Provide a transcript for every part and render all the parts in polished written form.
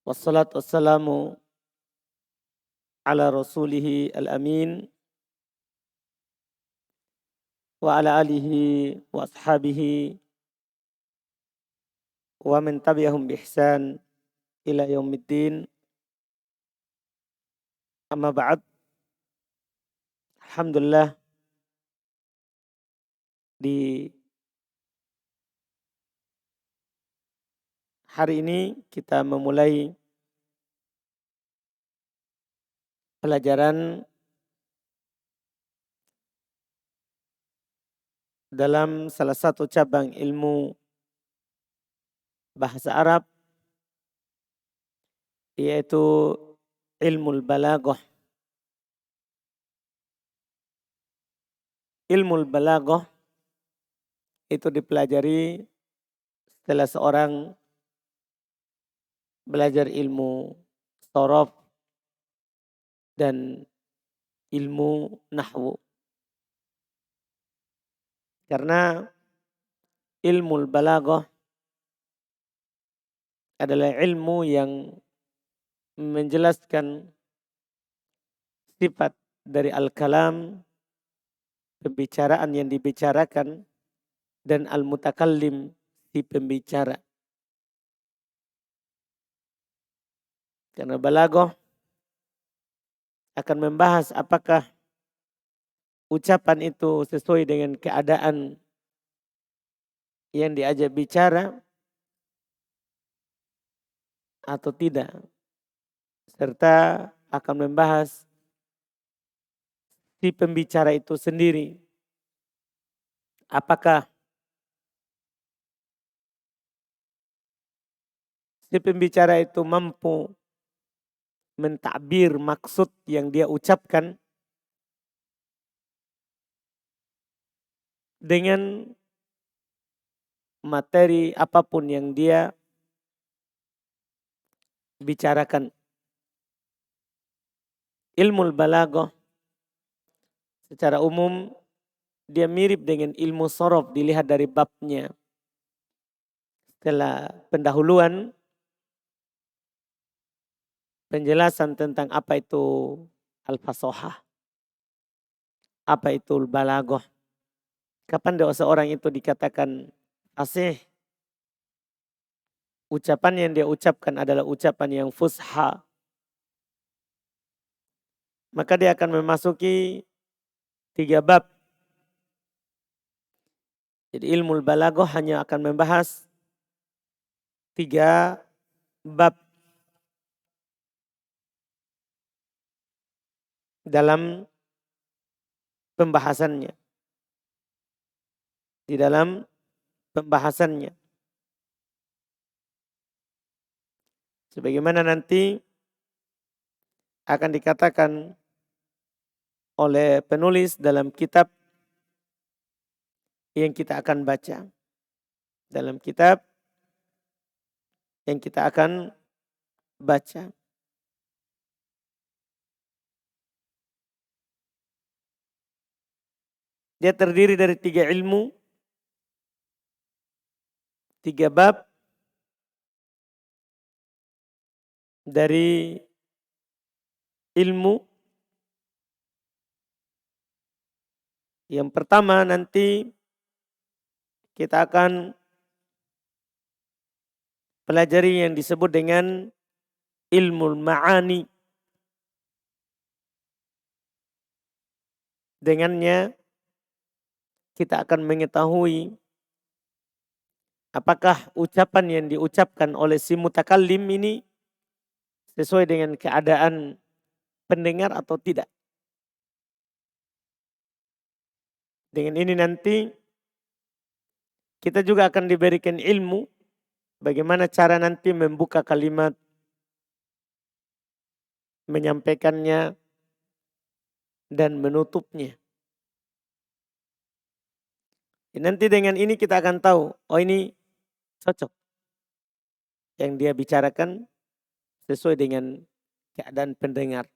Wassalatu wassalamu ala rasulihi al-amin wa ala alihi wa ashabihi wa man tabi'ahum bi ihsan ila yaumiddin. Amma ba'd. Alhamdulillah, di hari ini kita memulai pelajaran dalam salah satu cabang ilmu bahasa Arab, yaitu ilmu balaghah. Ilmu balaghah itu dipelajari setelah seorang belajar ilmu sorof dan ilmu nahwu. Karena ilmu balaghah adalah ilmu yang menjelaskan sifat dari al-kalam, pembicaraan yang dibicarakan, dan al-mutakallim, si pembicara. Karena balaghah akan membahas apakah ucapan itu sesuai dengan keadaan yang diajak bicara atau tidak. Serta akan membahas si pembicara itu sendiri. Apakah si pembicara itu mampu mentakbir maksud yang dia ucapkan dengan materi apapun yang dia bicarakan. Ilmu balaghah secara umum dia mirip dengan ilmu sorof dilihat dari babnya. Setelah pendahuluan penjelasan tentang apa itu al-fasahah, apa itu balaghah, kapan seorang itu dikatakan fasih. Ucapan yang dia ucapkan adalah ucapan yang fusha. Maka dia akan memasuki 3 bab. Jadi ilmu balaghah hanya akan membahas 3 bab dalam pembahasannya. Di dalam pembahasannya. Sebagaimana nanti akan dikatakan oleh penulis dalam kitab yang kita akan baca. Dalam kitab yang kita akan baca. Dia terdiri dari 3 ilmu, 3 bab. Dari ilmu yang pertama nanti kita akan pelajari yang disebut dengan ilmu ma'ani. Dengannya kita akan mengetahui apakah ucapan yang diucapkan oleh si mutakallim ini sesuai dengan keadaan pendengar atau tidak. Dengan ini nanti kita juga akan diberikan ilmu bagaimana cara nanti membuka kalimat, menyampaikannya, dan menutupnya. Nanti dengan ini kita akan tahu, oh ini cocok. Yang dia bicarakan sesuai dengan keadaan pendengar.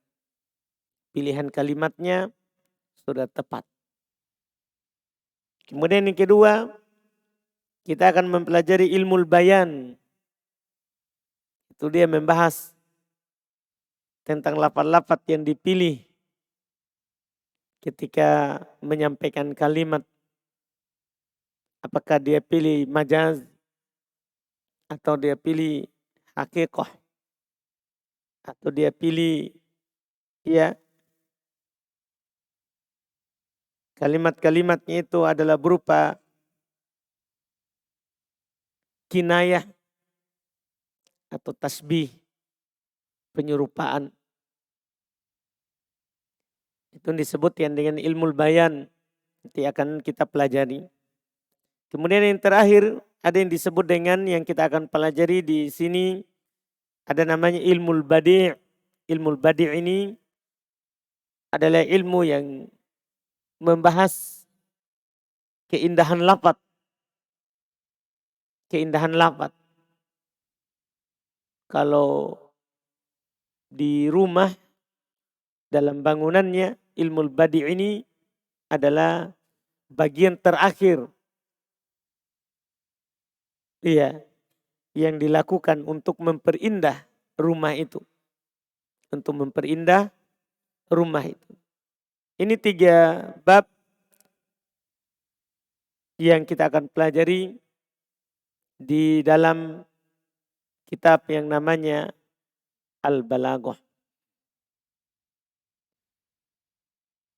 Pilihan kalimatnya sudah tepat. Kemudian yang kedua, kita akan mempelajari ilmu bayan. itu dia membahas tentang lafaz-lafaz yang dipilih ketika menyampaikan kalimat. Apakah dia pilih majaz atau dia pilih hakikah atau dia pilih ya kalimat-kalimatnya itu adalah berupa kinayah atau tasbih, penyerupaan. Itu disebutkan dengan ilmu bayan. Nanti akan kita pelajari. Kemudian yang terakhir ada yang disebut dengan yang kita akan pelajari di sini ada namanya ilmu badi'. Ilmu badi' ini adalah ilmu yang membahas keindahan lafaz. Keindahan lafaz. Kalau di rumah dalam bangunannya ilmu badi' ini adalah bagian terakhir. Iya, yang dilakukan untuk memperindah rumah itu. Untuk memperindah rumah itu. Ini 3 bab yang kita akan pelajari di dalam kitab yang namanya Al-Balaghah.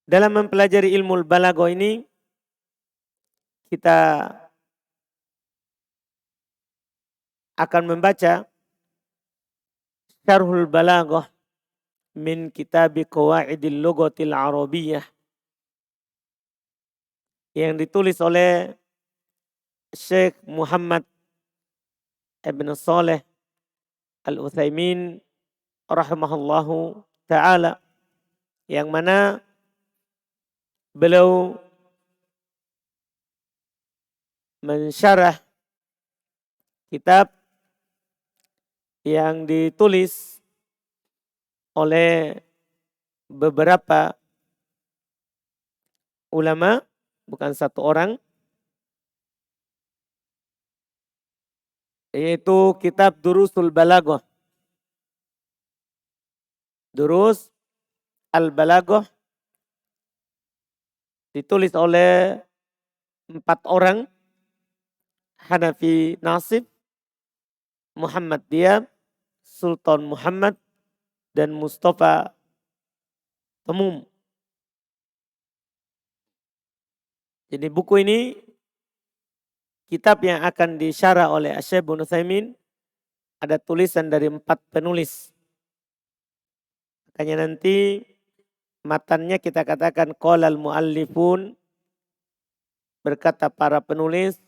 Dalam mempelajari ilmu Al-Balaghah ini kita akan membaca Syarhul Balaghah min kitab Qawaidil Lughatil Arabiyyah yang ditulis oleh Syekh Muhammad Ibn Saleh Al-Utsaimin rahimahullahu ta'ala, yang mana beliau mensyarah kitab yang ditulis oleh beberapa ulama, bukan satu orang, yaitu kitab Durusul Balaghah. Durus Al-Balaghah ditulis oleh 4 orang, Hanafi Nasib, Muhammad Diab, Sultan Muhammad, dan Mustafa Temum. Jadi buku ini kitab yang akan disyarah oleh Syekh Ibnu Utsaimin, ada tulisan dari 4 penulis. Makanya nanti matannya kita katakan qalal muallifun, berkata para penulis.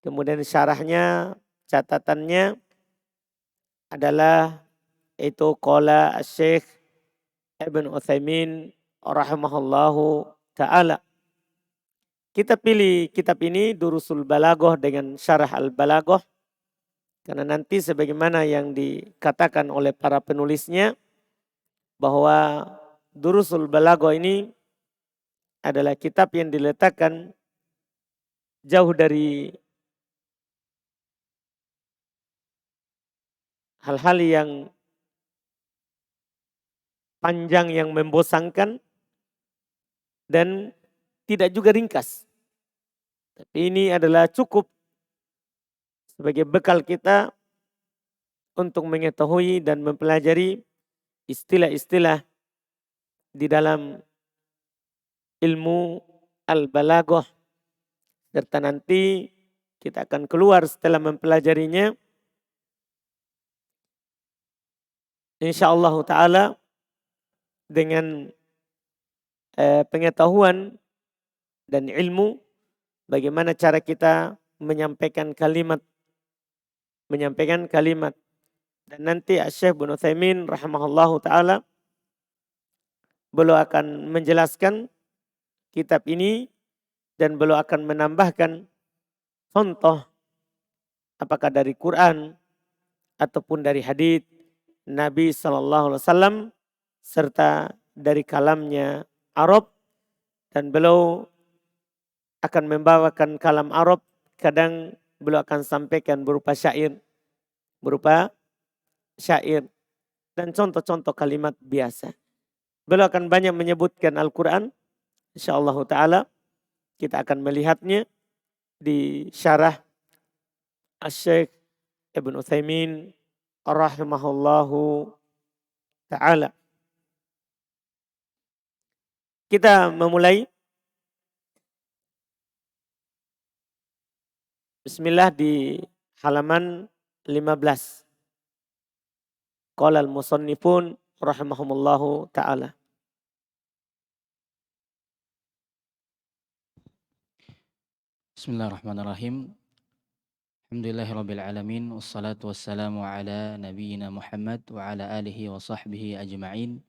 Kemudian syarahnya, catatannya adalah itu qala Syekh Ibnu Utsaimin rahimahullahu ta'ala. Kita pilih kitab ini Durusul Balaghah dengan Syarah Al-Balaghah karena nanti sebagaimana yang dikatakan oleh para penulisnya bahwa Durusul Balaghah ini adalah kitab yang diletakkan jauh dari hal-hal yang panjang yang membosankan dan tidak juga ringkas. Tapi ini adalah cukup sebagai bekal kita untuk mengetahui dan mempelajari istilah-istilah di dalam ilmu Al-Balaghah. Serta nanti kita akan keluar setelah mempelajarinya, insyaallah ta'ala, dengan pengetahuan dan ilmu bagaimana cara kita menyampaikan kalimat. Dan nanti Syekh Ibnu Utsaimin rahimahullahu ta'ala beliau akan menjelaskan kitab ini dan beliau akan menambahkan contoh apakah dari Quran ataupun dari hadits Nabi SAW serta dari kalamnya Arab, dan beliau akan membawakan kalam Arab, kadang beliau akan sampaikan berupa syair berupa syair dan contoh-contoh kalimat biasa. Beliau akan banyak menyebutkan Al-Quran. InsyaAllah ta'ala kita akan melihatnya di syarah Asy-Syaikh Ibn Utsaimin rahimahullahu ta'ala. Kita memulai. Bismillah di halaman 15. Qala al-musannifun rahimahumullahu ta'ala. Bismillahirrahmanirrahim. Alhamdulillahirabbil alamin wassalatu wassalamu ala nabiyyina Muhammad wa ala alihi wa sahbihi ajma'in.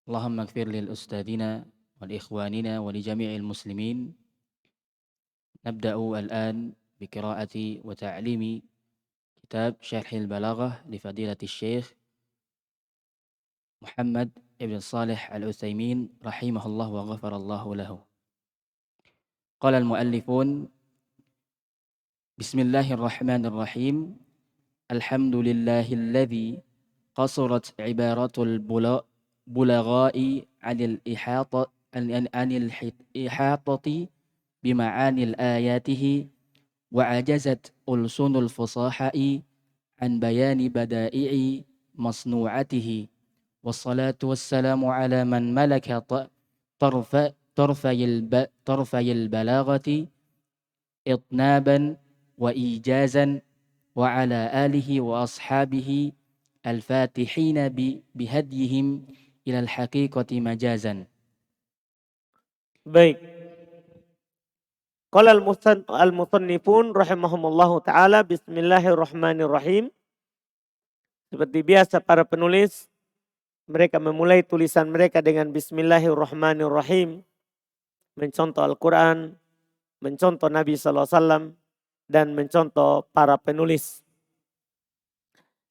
Allahumma ighfir lil ustadina wal ikhwanina wa li jami'il muslimin. Nabda'u al-an bi qira'ati wa ta'limi kitab Syarhil Balaghah li fadilati Syekh Muhammad ibn Shalih Al-Utsaimin rahimahullah wa ghafarallahu lahu. Qala al-muallifun Bismillahirrahmanirrahim. Alhamdulillahilladzi qasurat ibaratul bulagha'i 'anil ihatati bima'anil ayatihi wa ajazat ulsunul fusaha'i an bayani bada'i'i masnu'atihi. Wassalatu wassalamu ala man malaka tarfayil balaghati itnaban wa ijazan wa ala alihi wa ashabihi al-fatihina bihadyihim ila al-haqiqati majazan. Baik. Qala al-musannifun rahimahumullahu ta'ala. Bismillahirrahmanirrahim. Seperti biasa para penulis, mereka memulai tulisan mereka dengan Bismillahirrahmanirrahim. Mencontoh Al-Quran, mencontoh Nabi SAW, dan mencontoh para penulis.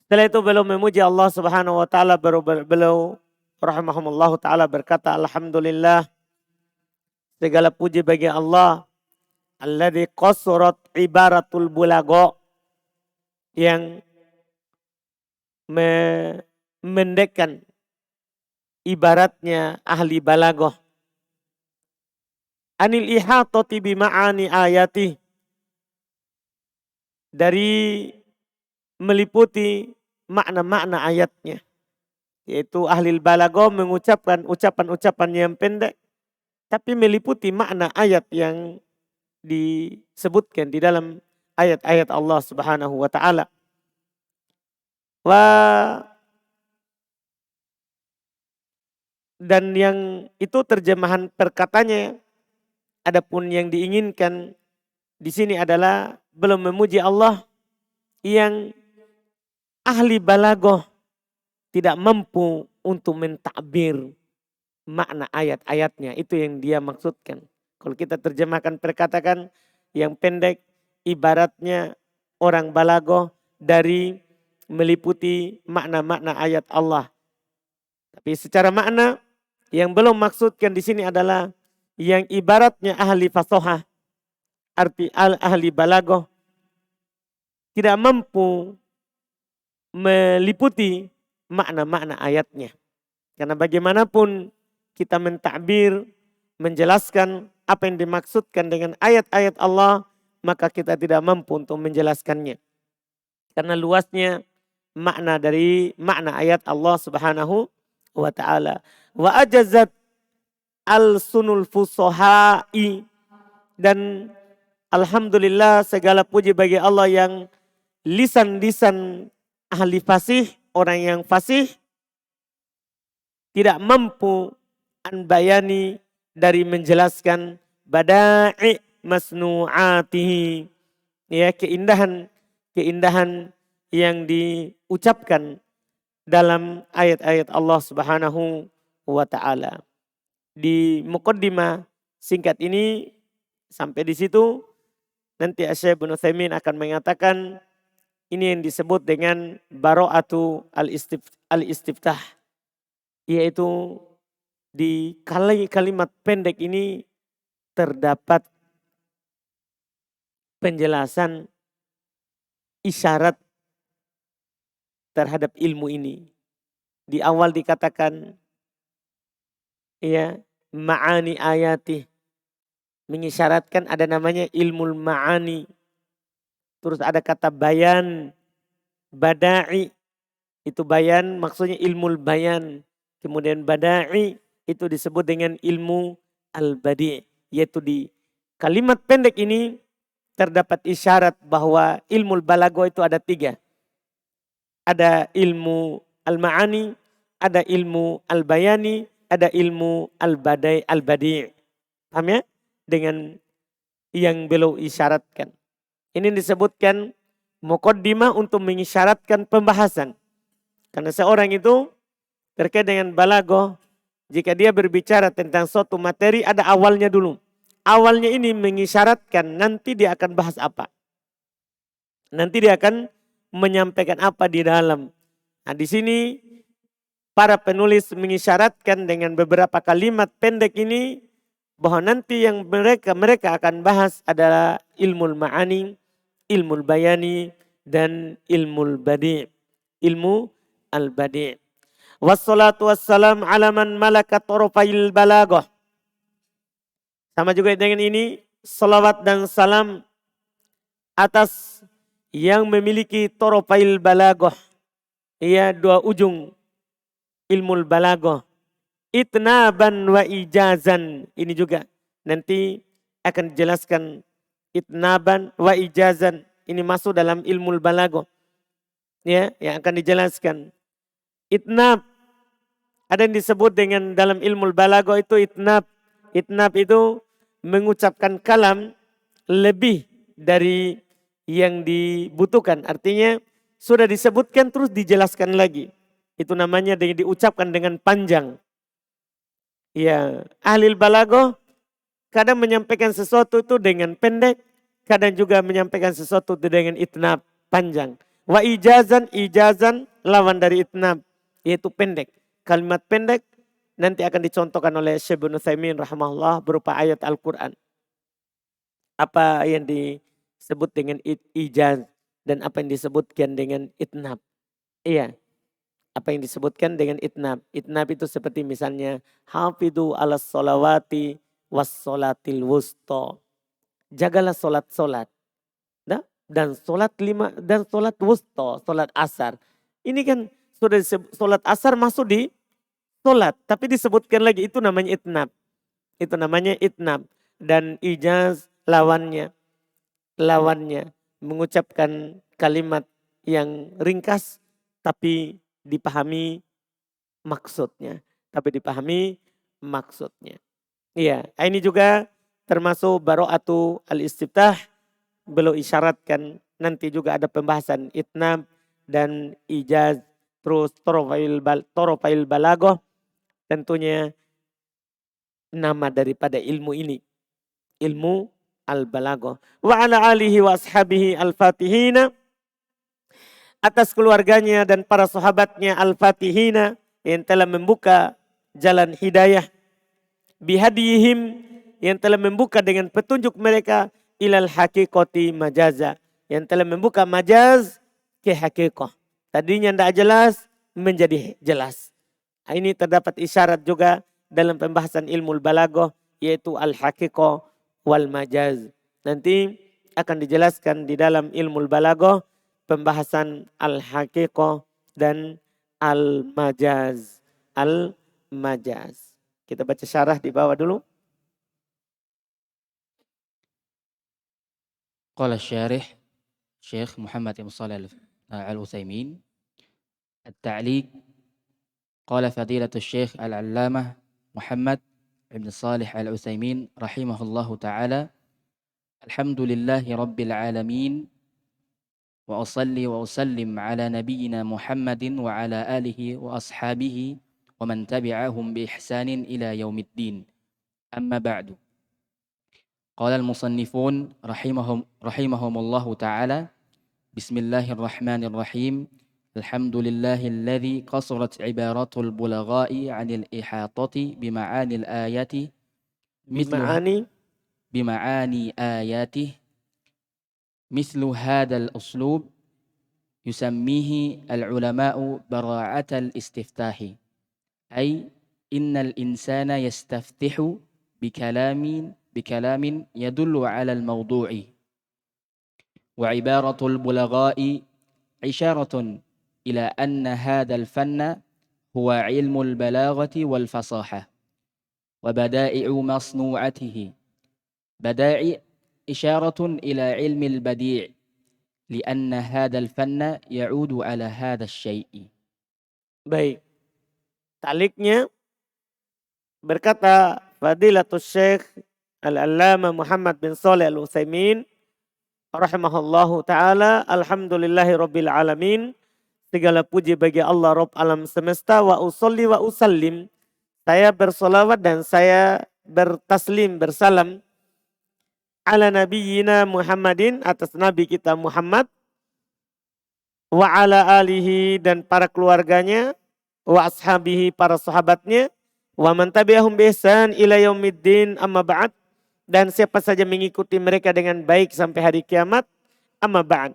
Setelah itu beliau memuji Allah Subhanahu wa taala, beliau rahimahumullah taala berkata, alhamdulillah, segala puji bagi Allah, alladzi qassarat ibaratul bulagha, yang memendekkan ibaratnya ahli balaghah, anil ihatati bima'ani ayati, dari meliputi makna-makna ayatnya. Yaitu ahli balaghah mengucapkan ucapan-ucapan yang pendek, tapi meliputi makna ayat yang disebutkan di dalam ayat-ayat Allah Subhanahu wa taala. Dan yang itu terjemahan perkatanya. Adapun yang diinginkan di sini adalah belum memuji Allah yang ahli balaghah tidak mampu untuk mentakbir makna ayat-ayatnya. Itu yang dia maksudkan. Kalau kita terjemahkan perkatakan yang pendek, ibaratnya orang balaghah dari meliputi makna-makna ayat Allah. Tapi secara makna yang belum maksudkan di sini adalah yang ibaratnya ahli fasahah, arti ahli balaghah tidak mampu meliputi makna-makna ayatnya. Karena bagaimanapun kita mentakbir, menjelaskan apa yang dimaksudkan dengan ayat-ayat Allah, maka kita tidak mampu untuk menjelaskannya. Karena luasnya makna dari makna ayat Allah Subhanahu wa ta'ala. Wa ajazat al-sunul fusoha'i, dan alhamdulillah segala puji bagi Allah yang lisan-lisan ahli fasih, orang yang fasih tidak mampu anbayani dari menjelaskan bada'i masnu'atihi, ya, keindahan yang diucapkan dalam ayat-ayat Allah Subhanahu wa ta'ala. Di muqaddimah singkat ini sampai di situ, nanti Syekh Ibnu Utsaimin akan mengatakan ini yang disebut dengan bara'atu al-istiftah, yaitu di kalimat pendek ini terdapat penjelasan isyarat terhadap ilmu ini. Di awal dikatakan ya ma'ani ayati, mengisyaratkan ada namanya ilmu ma'ani. Terus ada kata bayan, bada'i, itu bayan maksudnya ilmu bayan. Kemudian bada'i itu disebut dengan ilmu al-badi', yaitu di kalimat pendek ini terdapat isyarat bahwa ilmu balago itu ada 3. Ada ilmu al-ma'ani, ada ilmu al-bayani, ada ilmu al-badi'. Paham ya? Dengan yang beliau isyaratkan. Ini disebutkan muqaddimah untuk mengisyaratkan pembahasan. Karena seorang itu terkait dengan balago, jika dia berbicara tentang suatu materi ada awalnya dulu. Awalnya ini mengisyaratkan nanti dia akan bahas apa. Nanti dia akan menyampaikan apa di dalam. Nah, di sini para penulis mengisyaratkan dengan beberapa kalimat pendek ini bahwa nanti yang mereka akan bahas adalah ilmu ma'ani, ilmu bayani, dan ilmu badi'. Ilmu al-badi'. Wassalatu wassalam ala man malaka torofail balagoh. Sama juga dengan ini, salawat dan salam atas yang memiliki torofail balagoh. Ia 2 ujung ilmu balagoh. Itnaban wa ijazan. Ini juga nanti akan dijelaskan itnaban wa ijazan. Ini masuk dalam ilmu balagoh. Ya, yang akan dijelaskan. Itnab. Ada yang disebut dengan dalam ilmu balagoh itu itnab. Itnab itu mengucapkan kalam lebih dari yang dibutuhkan. Artinya sudah disebutkan terus dijelaskan lagi. Itu namanya diucapkan dengan panjang. Ya, ahli balagoh kadang menyampaikan sesuatu itu dengan pendek, kadang juga menyampaikan sesuatu itu dengan itnab, panjang. Wa ijazan lawan dari itnab, yaitu pendek. Kalimat pendek nanti akan dicontohkan oleh Syekh Ibnu Utsaimin rahimahullah berupa ayat Al-Quran. Apa yang disebut dengan ijaz dan apa yang disebutkan dengan itnab. Iya. Apa yang disebutkan dengan itnab. Itnab itu seperti misalnya hafidhu ala sholawati was sholatil wusto. Jagalah solat-solat. Dan solat 5 dan solat wusto, solat asar. Ini kan sudah disebut, solat asar masuk di solat. Tapi disebutkan lagi itu namanya itnab. Itu namanya itnab. Dan ijaz lawannya. Mengucapkan kalimat yang ringkas tapi dipahami maksudnya. Iya, ini juga termasuk baro'atu al-istiftah. Beliau isyaratkan nanti juga ada pembahasan itnab dan ijaz. Terus torofail balagoh. Tentunya nama daripada ilmu ini. Ilmu al-balagoh. Wa ala alihi wa ashabihi al-fatihina. Atas keluarganya dan para sahabatnya al-fatihina yang telah membuka jalan hidayah. Bihadihim yang telah membuka dengan petunjuk mereka ilal hakikoti majaza. Yang telah membuka majaz ke hakikoh. Tadinya tidak jelas menjadi jelas. Ini terdapat isyarat juga dalam pembahasan ilmu balagoh yaitu al-hakikoh wal majaz. Nanti akan dijelaskan di dalam ilmu balagoh pembahasan al-haqiqah dan al-majaz. Al-majaz. Kita baca syarah di bawah dulu. Qala syarih Syekh Muhammad bin Shalih Al-Utsaimin At-Ta'liq qala fadilatu Syekh Al-Allamah Muhammad bin Shalih Al-Utsaimin rahimahullahu taala alhamdulillahi rabbil alamin wa usalli wa usallim ala nabiyyina Muhammadin wa ala alihi wa ashabihi wa man tabi'ahum bi ihsanin ila yaumiddin. Amma ba'du. Qala al-musannifun rahimahumullahu ta'ala bismillahirrahmanirrahim alhamdulillahilladzi qasrat ibaratul bulagha'i 'anil ihatati bima'anil ayati bima'ani ayatih مثل هذا الأسلوب يسميه العلماء براعة الاستفتاح، أي إن الإنسان يستفتح بكلام يدل على الموضوع. وعبارة البلغاء إشارة إلى أن هذا الفن هو علم البلاغة والفصاحة وبدائع مصنوعته. بدائع إشارة إلى علم البديع، لأن هذا الفن يعود على هذا الشيء. Baik. Taliknya berkata Fadilatul Syekh Al-Allamah Muhammad bin Shalih Al-Utsaimin rahimahullahu taala, alhamdulillahi rabbil alamin. Segala puji bagi Allah Rabb alam semesta, wa usolli wa usallim. Saya bersolawat dan saya bertaslim, bersalam ala nabiyyina Muhammadin, atas nabi kita Muhammad, wa ala alihi dan para keluarganya, wa ashabihi para sahabatnya, wa man tabi'ahum bi ihsan ila yaumiddin, amma ba'd, dan siapa saja mengikuti mereka dengan baik sampai hari kiamat, amma ba'd.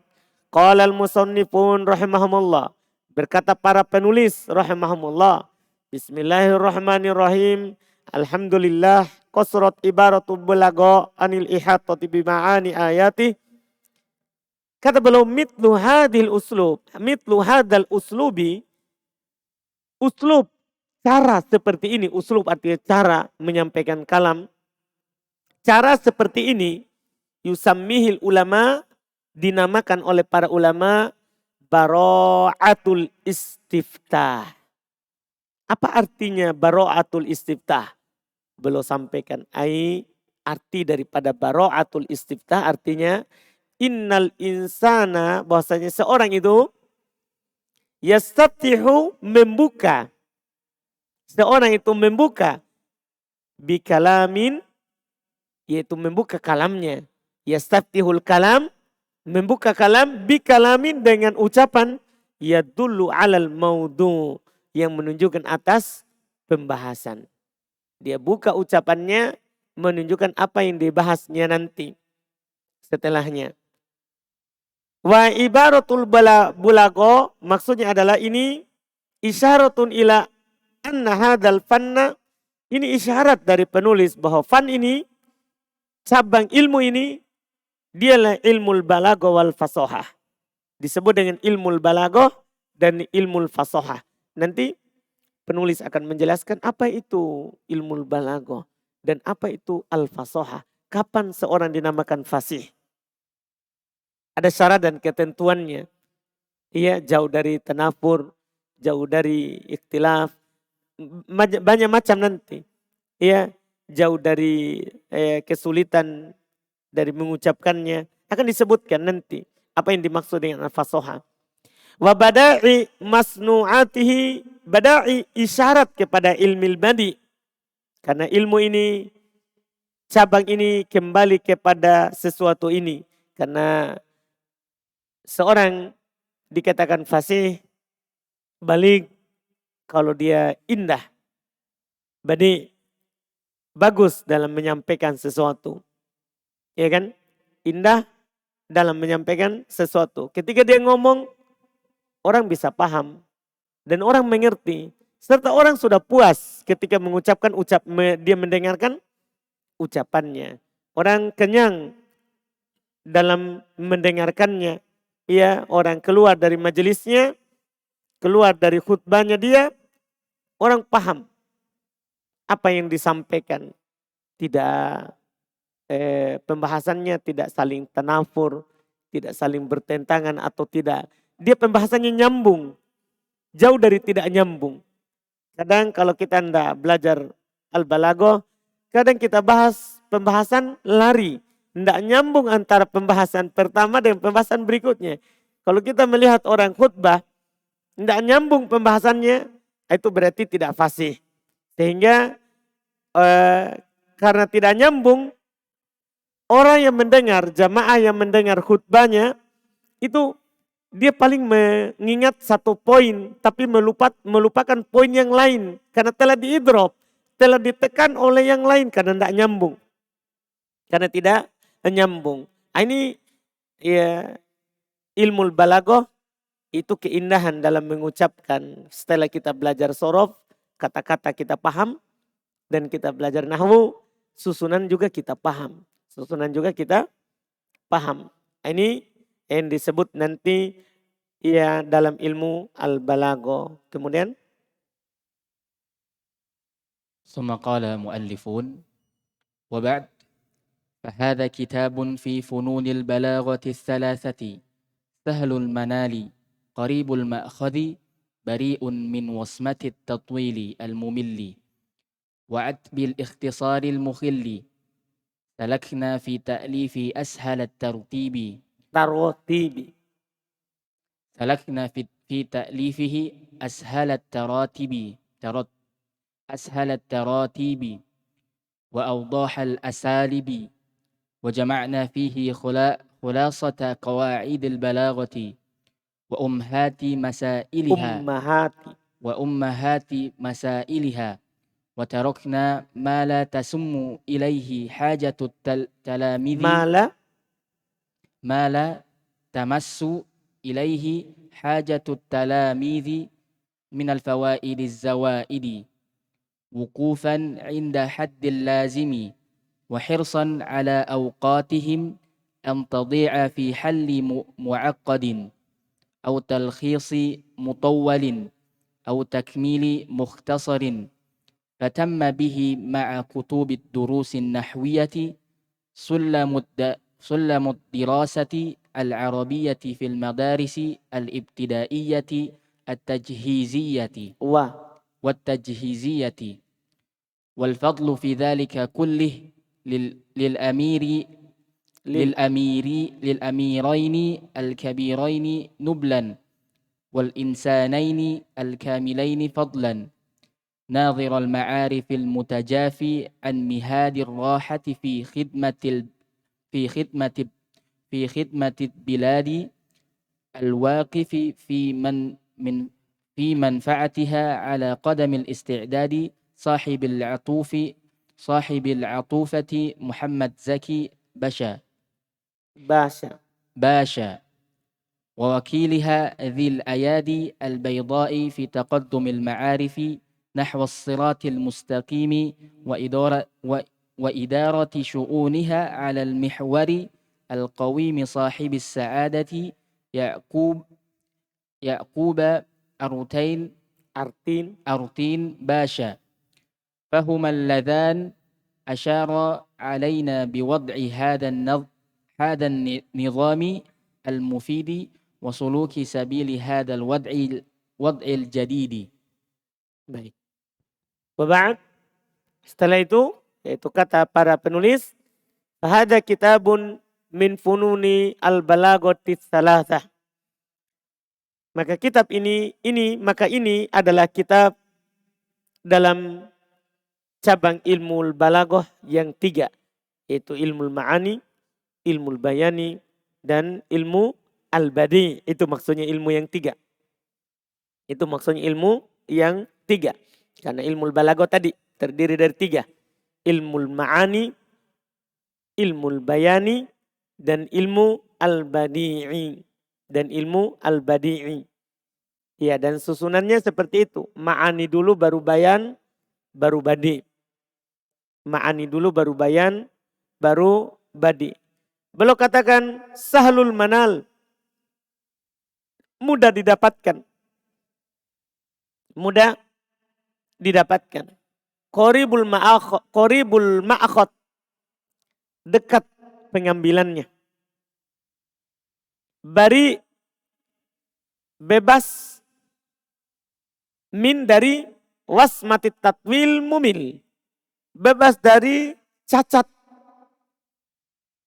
Qala al-musannifun rahimahumullah, berkata para penulis rahimahumullah, bismillahirrahmanirrahim, alhamdulillah, qasrat ibaratu bulago anil ihatati bima'ani ayati. Kata beliau, mitlu hadil uslub, mitlu hadal uslubi, uslub, cara seperti ini, uslub artinya cara menyampaikan kalam. Cara seperti ini, yusammihil ulama, dinamakan oleh para ulama bara'atul istiftah. Apa artinya bara'atul istiftah? Beliau sampaikan, arti daripada bara'atul istiftah artinya innal insana, bahwasanya seorang itu yastaftihu, membuka. Seorang itu membuka bikalamin, yaitu membuka kalamnya. Yastaftihul kalam, membuka kalam, bikalamin dengan ucapan yadullu alal maudu, yang menunjukkan atas pembahasan. Dia buka ucapannya menunjukkan apa yang dibahasnya nanti setelahnya. Wa ibaratul bulago, maksudnya adalah ini isyaratun ila anna hadzal fanna, ini isyarat dari penulis bahwa fan ini, cabang ilmu ini, dialah ilmul balago wal fasohah. Disebut dengan ilmul balago dan ilmul fasohah. Nanti penulis akan menjelaskan apa itu ilmul balago dan apa itu al fasohah. Kapan seorang dinamakan fasih? Ada syarat dan ketentuannya. Ia jauh dari tanafur, jauh dari ikhtilaf, banyak macam nanti. Ia jauh dari kesulitan dari mengucapkannya. Akan disebutkan nanti apa yang dimaksud dengan fasoha. Wa bada'i masnu'atihi, bada'i isyarat kepada ilmil badi. Karena ilmu ini, cabang ini kembali kepada sesuatu ini. Karena seorang dikatakan fasih, balik kalau dia indah, badi, bagus dalam menyampaikan sesuatu. Ya kan? Indah dalam menyampaikan sesuatu. Ketika dia ngomong, orang bisa paham dan orang mengerti. Serta orang sudah puas ketika mengucapkan dia mendengarkan ucapannya. Orang kenyang dalam mendengarkannya. Ya, orang keluar dari majelisnya, keluar dari khutbahnya dia, orang paham apa yang disampaikan. Tidak pembahasannya tidak saling tanafur, tidak saling bertentangan atau tidak. Dia pembahasannya nyambung, jauh dari tidak nyambung. Kadang kalau kita hendak belajar al-balaghah, kadang kita bahas pembahasan lari. Tidak nyambung antara pembahasan pertama dengan pembahasan berikutnya. Kalau kita melihat orang khutbah, tidak nyambung pembahasannya, itu berarti tidak fasih. Sehingga karena tidak nyambung, orang yang mendengar, jamaah yang mendengar khutbahnya, itu dia paling mengingat satu poin, tapi melupakan poin yang lain. Karena telah diidrop, telah ditekan oleh yang lain karena tidak nyambung. Karena tidak nyambung. Ini ya ilmu balaghah itu keindahan dalam mengucapkan. Setelah kita belajar sorof, kata-kata kita paham. Dan kita belajar nahwu, susunan juga kita paham. Susunan juga kita paham. Ini yang disebut nanti ya dalam ilmu al-balago. Kemudian ثم قال مؤلفون وبعد فهذا كتاب في فنون البلاغة الثلاثة سهل المنال قريب المأخذ بريء من وصمة التطويل الممل وعد بالاختصار المخل سلكنا في تأليف أسهل الترتيب tarotibi. سلكنا في تأليفه أسهل التراتيب وأوضاح الأساليب وجمعنا فيه خلاصة قواعد البلاغة وأمهات مسائلها وتركنا ما لا تسم إليه حاجة التلاميذ ما لا تمس إليه حاجة التلاميذ من الفوائد الزوائد وقوفا عند حد اللازم وحرصا على أوقاتهم أن تضيع في حل معقد أو تلخيص مطول أو تكميل مختصر فتم به مع كتب الدروس النحوية سلم الدراسة العربية في المدارس الابتدائية التجهيزية والتجهيزية والفضل في ذلك كله للأميرين الكبيرين نبلا والإنسانين الكاملين فضلا ناظر المعارف المتجافي عن مهاد الراحة في خدمة البلاد الواقف في منفعتها على قدم الاستعداد صاحب العطوفة محمد زكي باشا ووكيلها ذي الأيادي البيضاء في تقدم المعارف نحو الصراط المستقيم وإدارة شؤونها على المحور القويم صاحب السعادة يعقوب أرتين باشا فهما اللذان أشار علينا بوضع هذا النظام المفيد وسلوك سبيل هذا الوضع الجديد. Baik. Waba'd. Setelah itu, yaitu kata para penulis, fahada kitabun min fununi al-balaghati tsalatsah. Maka kitab ini adalah kitab dalam cabang ilmu balaghah yang 3, yaitu ilmu ma'ani, ilmu bayani, dan ilmu al-badi. Itu maksudnya ilmu yang 3. Itu maksudnya ilmu yang 3. Karena ilmu balaghah tadi terdiri dari 3. Ilmu ma'ani, ilmu bayani, dan ilmu al-badi'i. Ya, dan susunannya seperti itu. Ma'ani dulu baru bayan, baru badi. Ma'ani dulu baru bayan, baru badi. Beliau katakan sahlul manal. Mudah didapatkan. Qoribul ma'akhot. Dekat pengambilannya. Bari, bebas, min dari wasmatit tatwil mumil. Bebas dari cacat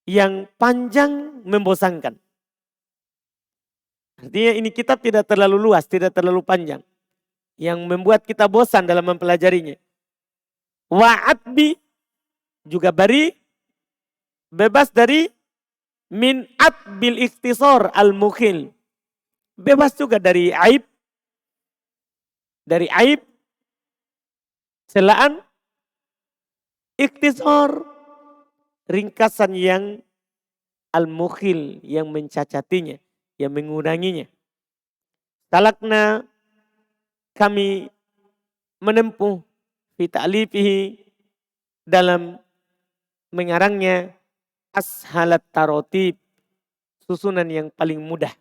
yang panjang membosankan. Artinya ini kitab tidak terlalu luas, tidak terlalu panjang. Yang membuat kita bosan dalam mempelajarinya. Wa'adbi, juga bari, bebas dari min bil ikhtisar al-mukhil. Bebas juga dari aib, celaan, ikhtisar, ringkasan yang al-mukhil, yang mencacatinya, yang menguranginya. Talakna, kami menempuh fi ta'lifihi, dalam mengarangnya, ashalat tarotib, susunan yang paling mudah.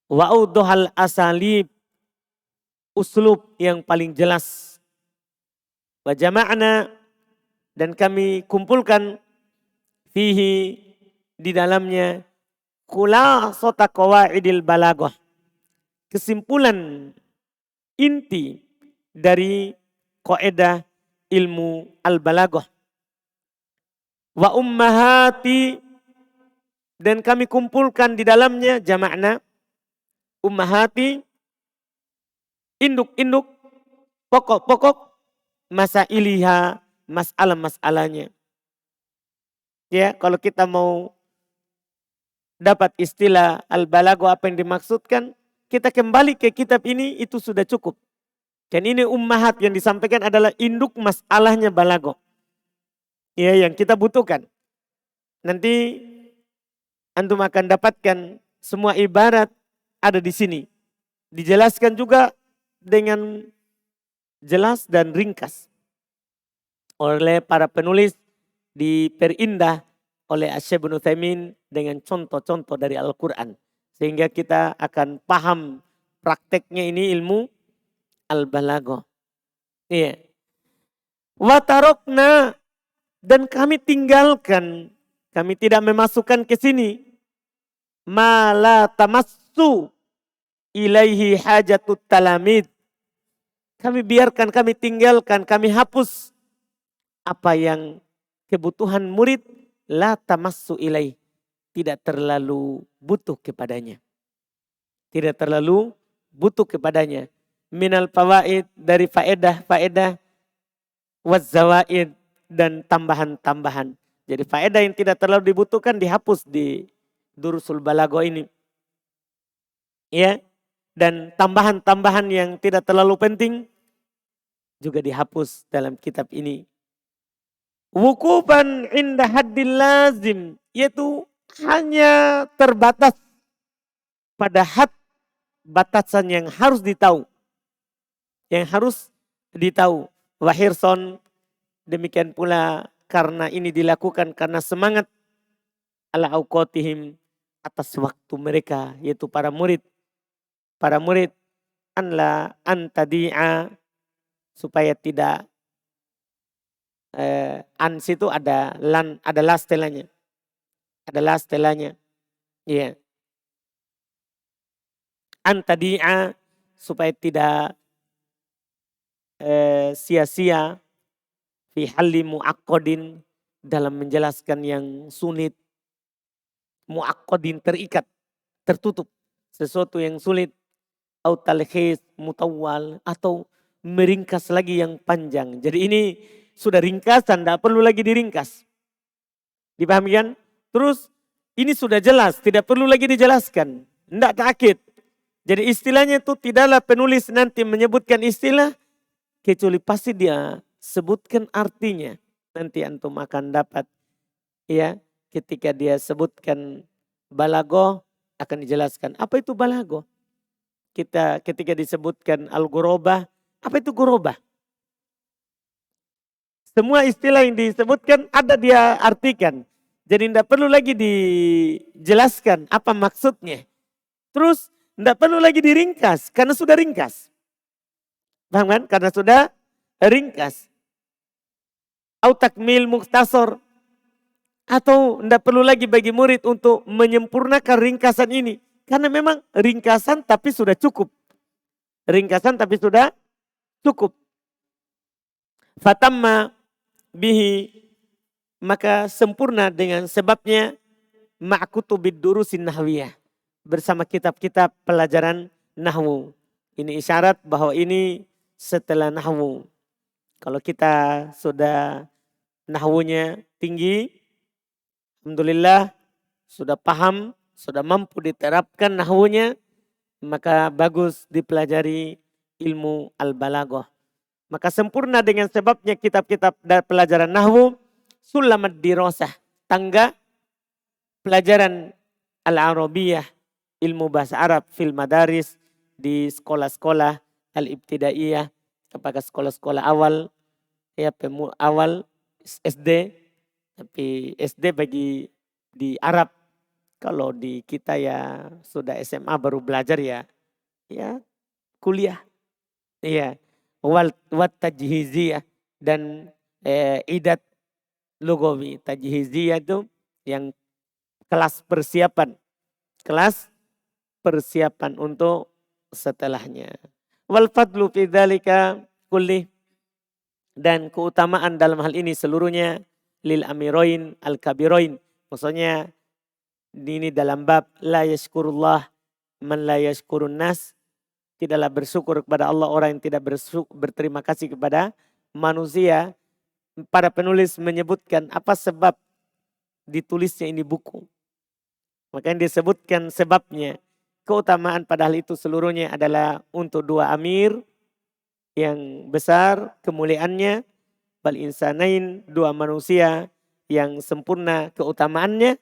Wa audohal asalib, uslub yang paling jelas. Wa jama'na, dan kami kumpulkan fihi, di dalamnya, khulasata qawaidil balaghah, kesimpulan inti dari kaidah ilmu al-balaghah. Wa ummahati, dan kami kumpulkan di dalamnya, jama'na, ummahati, induk-induk, pokok-pokok, masailiha, masalah-masalahnya. Ya, kalau kita mau dapat istilah al-balaghah apa yang dimaksudkan, kita kembali ke kitab ini, itu sudah cukup. Dan ini ummahat yang disampaikan adalah induk masalahnya balaghah. Ya, yang kita butuhkan. Nanti antum akan dapatkan semua ibarat ada di sini. Dijelaskan juga dengan jelas dan ringkas oleh para penulis, diperindah oleh Asy-Syaikh Ibnu Utsaimin dengan contoh-contoh dari Al-Quran. Sehingga kita akan paham prakteknya ini ilmu al-balaghah. Iya. Wa tarokna, dan kami tinggalkan, kami tidak memasukkan ke sini, ma la tamassu ilaihi hajatut talamid. Kami biarkan, kami tinggalkan, kami hapus apa yang kebutuhan murid la tamassu ilaih, tidak terlalu butuh kepadanya. Tidak terlalu butuh kepadanya. Minal fawaid, dari faedah-faedah, wazzawaid, dan tambahan-tambahan. Jadi faedah yang tidak terlalu dibutuhkan dihapus di Durusul Balaghah ini. Ya, dan tambahan-tambahan yang tidak terlalu penting juga dihapus dalam kitab ini. Wukufan inda haddil lazim, yaitu hanya terbatas pada had, batasan yang harus ditahu. Yang harus ditahu. Wahirson, demikian pula karena ini dilakukan karena semangat ala auqatihim, atas waktu mereka, yaitu para murid. Para murid anla antadi'a, supaya tidak an situ ada lan, adalah setelahnya. Adalah setelahnya. Iya. Antadi'a, supaya tidak sia-sia fi halli mu'aqqadin, dalam menjelaskan yang sulit. Mu'aqqadin, terikat, tertutup, sesuatu yang sulit. Au talkhis mutawwal, atau meringkas lagi yang panjang. Jadi ini sudah ringkasan, tidak perlu lagi diringkas. Dipahami kan? Terus ini sudah jelas, tidak perlu lagi dijelaskan. Tidak takkid. Jadi istilahnya itu tidaklah penulis nanti menyebutkan istilah kecuali pasti dia sebutkan artinya. Nanti antum akan dapat, ya, ketika dia sebutkan balaghah akan dijelaskan apa itu balaghah. Kita ketika disebutkan al-ghurabah, apa itu ghurabah? Semua istilah yang disebutkan ada dia artikan. Jadi tidak perlu lagi dijelaskan apa maksudnya. Terus tidak perlu lagi diringkas karena sudah ringkas. Paham kan? Karena sudah ringkas. Au takmil mukhtasar. Atau tidak perlu lagi bagi murid untuk menyempurnakan ringkasan ini. Karena memang ringkasan tapi sudah cukup. Ringkasan tapi sudah cukup. Fatamma bihi, maka sempurna dengan sebabnya, ma'kutubid durusin nahwiyah, bersama kitab-kitab pelajaran nahwu. Ini isyarat bahwa ini setelah nahwu. Kalau kita sudah nahwunya tinggi, alhamdulillah sudah paham, sudah mampu diterapkan nahwunya, maka bagus dipelajari ilmu al-balaghah. Maka sempurna dengan sebabnya kitab-kitab pelajaran nahwu, sulamat dirosah, tangga pelajaran al-arabiyah, ilmu bahasa Arab fil madaris di sekolah-sekolah al-ibtidaiyah, apakah sekolah-sekolah awal ya awal SD, tapi SD bagi di Arab. Kalau di kita ya sudah SMA baru belajar ya kuliah. Iya. Wat tajhiziyah dan idat lugawi. Tajhiziyah itu yang kelas persiapan. Kelas persiapan untuk setelahnya. Wal fadlu fi dzalika kulli, dan keutamaan dalam hal ini seluruhnya lil amiroin al kabiroin. Maksudnya ini dalam bab la yashkurullah man la yashkurun nas. Tidaklah bersyukur kepada Allah orang yang tidak berterima kasih kepada manusia. Para penulis menyebutkan apa sebab ditulisnya ini buku. Makanya disebutkan sebabnya. Keutamaan padahal itu seluruhnya adalah untuk dua amir yang besar kemuliaannya. Bal insanain, dua manusia yang sempurna keutamaannya.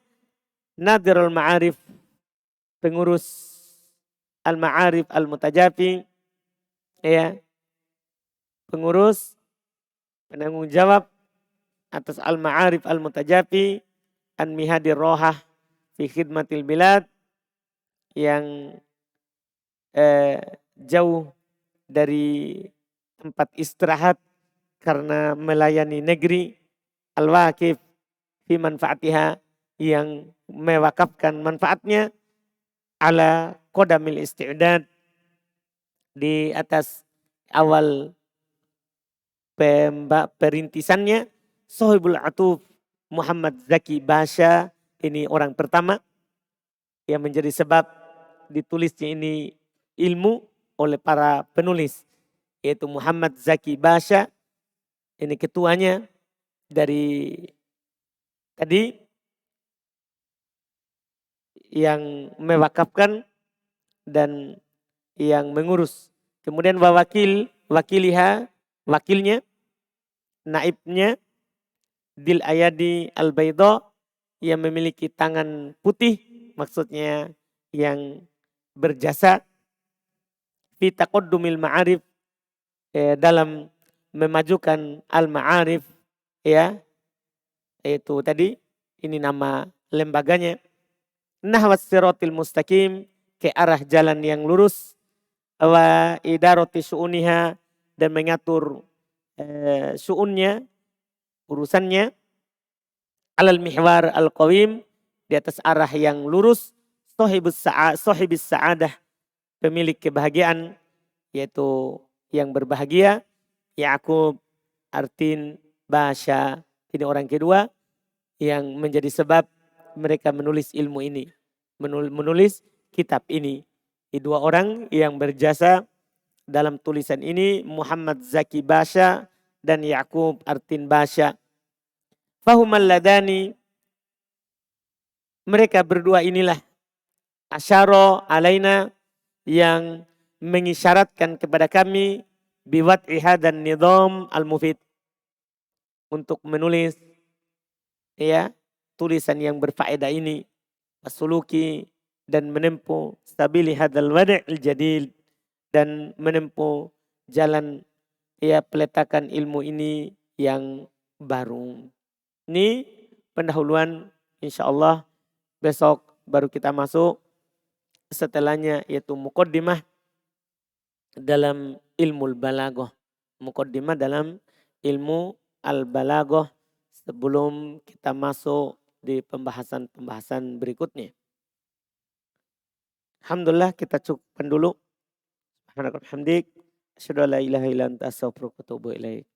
Nadirul ma'arif, pengurus al-ma'arif al-mutajafi, ya, pengurus penanggung jawab atas al-ma'arif al-mutajafi an mihadir rohah fi khidmatil bilad, yang jauh dari tempat istirahat karena melayani negeri, al-waqif fi manfaatiha, yang mewakafkan manfaatnya ala qadamil isti'dad, di atas awal perintisannya. Sohibul Atuf Muhammad Zaki Basha, ini orang pertama yang menjadi sebab ditulisnya ini ilmu oleh para penulis, yaitu Muhammad Zaki Basha. Ini ketuanya dari tadi yang mewakafkan dan yang mengurus. Kemudian wakiliha, wakilnya, naibnya, Dil Ayadi Al-Baydo, yang memiliki tangan putih, maksudnya yang berjasa fi taqaddumil ma'arif, dalam memajukan al-ma'arif, ya, yaitu tadi ini nama lembaganya. Nahwas siratil mustaqim, ke arah jalan yang lurus. Wa idarati su'uniha, dan mengatur su'unnya, urusannya. Alal mihwar al-qawim, di atas arah yang lurus. Sohibis sa'adah, pemilik kebahagiaan, yaitu yang berbahagia. Ya'qub Artin Basha, ini orang kedua yang menjadi sebab mereka menulis ilmu ini, menulis kitab ini. Dua orang yang berjasa dalam tulisan ini, Muhammad Zaki Basha dan Ya'qub Artin Basha. Fahumal ladani, mereka berdua inilah asyara alaina, yang mengisyaratkan kepada kami biwat'i hadan nizam al-mufid, untuk menulis tulisan yang berfaedah ini, asuluki, dan menempuh stabili hadal wad'il jadil, dan menempuh jalan peletakan ilmu ini yang baru. Ini pendahuluan, insyaallah besok baru kita masuk setelahnya, yaitu muqaddimah dalam ilmu balaghah. Muqaddimah dalam ilmu al-balaghah sebelum kita masuk di pembahasan-pembahasan berikutnya. Alhamdulillah, kita cukupkan dulu. Subhanakallahumma hamdik, asyhadu an la ilaha illa anta astaghfiruka wa atubu ilaik.